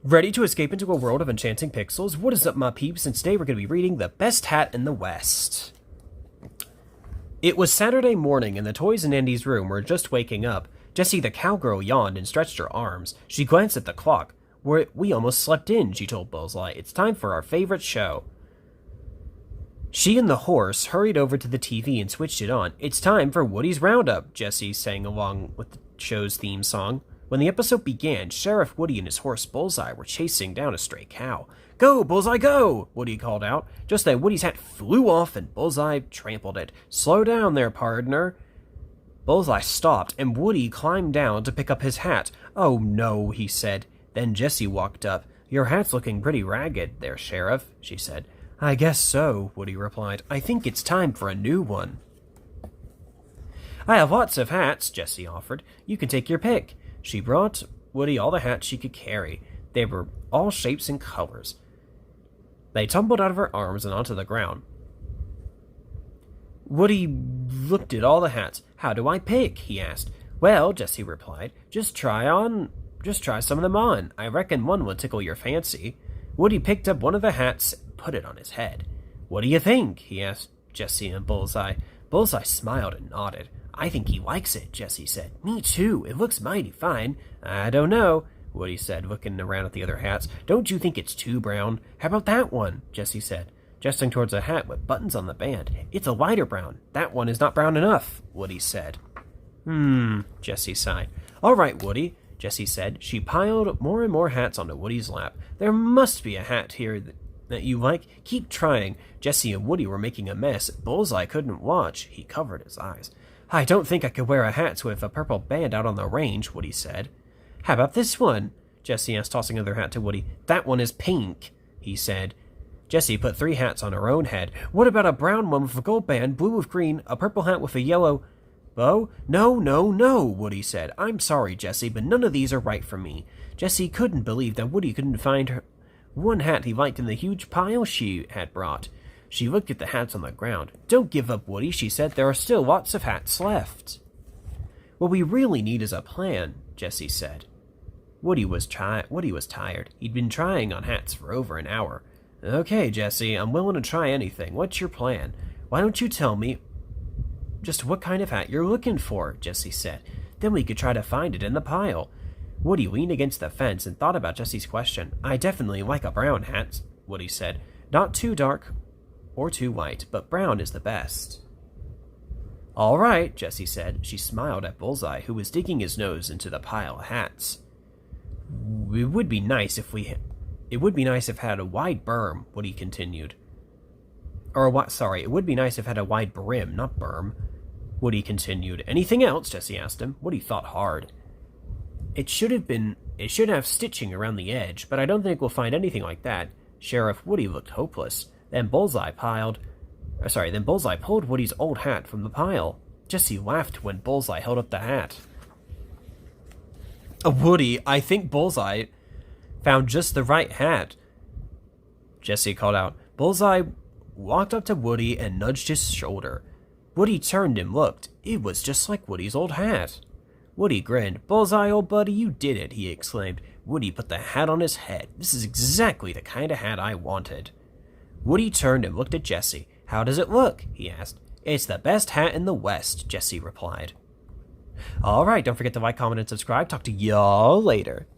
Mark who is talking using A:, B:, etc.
A: Ready to escape into a world of enchanting pixels? What is up, my peeps? And today we're going to be reading The Best Hat in the West. It was Saturday morning, and the toys in Andy's room were just waking up. Jessie the cowgirl yawned and stretched her arms. She glanced at the clock. We almost slept in, she told Bullseye. It's time for our favorite show. She and the horse hurried over to the TV and switched it on. It's time for Woody's Roundup, Jessie sang along with the show's theme song. When the episode began, Sheriff Woody and his horse Bullseye were chasing down a stray cow. "Go, Bullseye, go!" Woody called out. Just then, Woody's hat flew off and Bullseye trampled it. "Slow down there, partner." Bullseye stopped, and Woody climbed down to pick up his hat. "Oh, no," he said. Then Jessie walked up. "Your hat's looking pretty ragged there, Sheriff," she said. "I guess so," Woody replied. "I think it's time for a new one." "I have lots of hats," Jessie offered. "You can take your pick." She brought Woody all the hats she could carry. They were all shapes and colors. They tumbled out of her arms and onto the ground. Woody looked at all the hats. "How do I pick?" he asked. "Well," Jessie replied, just try some of them on. I reckon one will tickle your fancy." Woody picked up one of the hats and put it on his head. "What do you think?" he asked Jessie and Bullseye. Bullseye smiled and nodded. "I think he likes it," Jessie said. "Me too. It looks mighty fine." "I don't know," Woody said, looking around at the other hats. "Don't you think it's too brown?" "How about that one?" Jessie said, gesturing towards a hat with buttons on the band. "It's a lighter brown." "That one is not brown enough," Woody said. Jessie sighed. "All right, Woody," Jessie said. She piled more and more hats onto Woody's lap. "There must be a hat here that you like. Keep trying." Jessie and Woody were making a mess. Bullseye couldn't watch. He covered his eyes. "I don't think I could wear a hat with a purple band out on the range," Woody said. "How about this one?" Jessie asked, tossing another hat to Woody. "That one is pink," he said. Jessie put 3 hats on her own head. "What about a brown one with a gold band, blue with green, a purple hat with a yellow bow?" No, Woody said. "I'm sorry, Jessie, but none of these are right for me." Jessie couldn't believe that Woody couldn't find one hat he liked in the huge pile she had brought. She looked at the hats on the ground. "Don't give up, Woody," she said. "There are still lots of hats left." "What we really need is a plan," Jessie said. Woody was tired. He'd been trying on hats for over an hour. "Okay, Jessie, I'm willing to try anything. What's your plan? Why don't you tell me just what kind of hat you're looking for?" Jessie said. "Then we could try to find it in the pile." Woody leaned against the fence and thought about Jessie's question. "I definitely like a brown hat," Woody said. "Not too dark or too white, but brown is the best." "All right," Jessie said. She smiled at Bullseye, who was digging his nose into the pile of hats. It would be nice if it had a wide berm," Woody continued. It would be nice if it had a wide brim, not berm," Woody continued. "Anything else?" Jessie asked him. Woody thought hard. It should have stitching around the edge, but I don't think we'll find anything like that." Sheriff Woody looked hopeless. Then Bullseye pulled Woody's old hat from the pile. Jessie laughed when Bullseye held up the hat. "Woody, I think Bullseye found just the right hat," Jessie called out. Bullseye walked up to Woody and nudged his shoulder. Woody turned and looked. It was just like Woody's old hat. Woody grinned. "Bullseye, old buddy, you did it," he exclaimed. Woody put the hat on his head. "This is exactly the kind of hat I wanted." Woody turned and looked at Jessie. "How does it look?" he asked. "It's the best hat in the West," Jessie replied. All right, don't forget to like, comment, and subscribe. Talk to y'all later.